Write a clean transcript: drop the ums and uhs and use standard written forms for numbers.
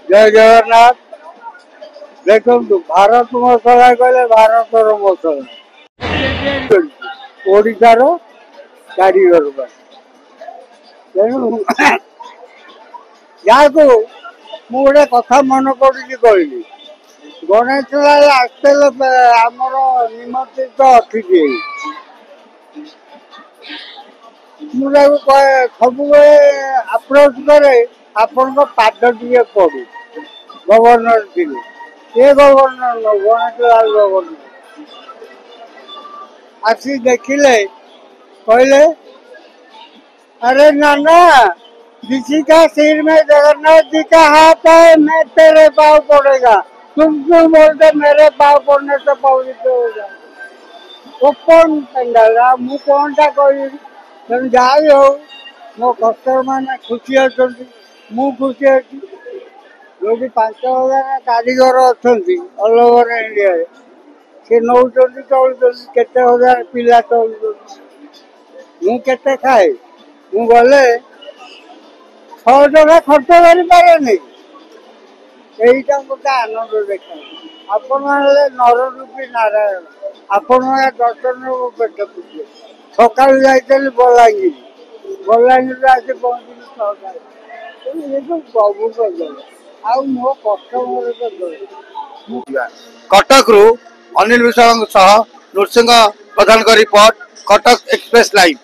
जय जगन्नाथ। देखो भारत मसला कहले भारतर मसला ओडिशार कारीगर तेणु यहाँ को गोटे कथा मन पड़ी कहली गणेश लाल आसते आमर निमंत्रित अतिथि मुझे सब अप्रोच करे आपण पाद टे पड़ू गवर्नर थे ये गवर्नर न गणेश लाल गवर्नर आसी देखिले कहले अरे नाना किसी का सिर में जगन्नाथ जी का हाथ है मैं तेरे पाँव पड़ेगा तुम क्यों बोलते मेरे पाँव पड़ने से पवित्र हो जाए वो कौन पेंडाला मु कौन टा कही तेणु जहाँ भी हो मो कस्टमर मैंने खुशी अच्छा मु खुशी अच्छी जो 5,000 कारीगर अच्छा ऑल ओवर इंडिया से नौ चलुँ केते हजार पिला चलुँ मु केते खाए मु गले 6 टका खर्च कर पारे यहीटा गोटे आनंद देखा आपण नर रूपी नारायण आपण दर्शन पेट पूजे सका जाइली बलांगीर बलांगीर आसी पहुँचली ये तो प्रभु आ मो कस्टमर कटक रु अनिल विशाल नृसिंह प्रधान का रिपोर्ट कटक एक्सप्रेस लाइव।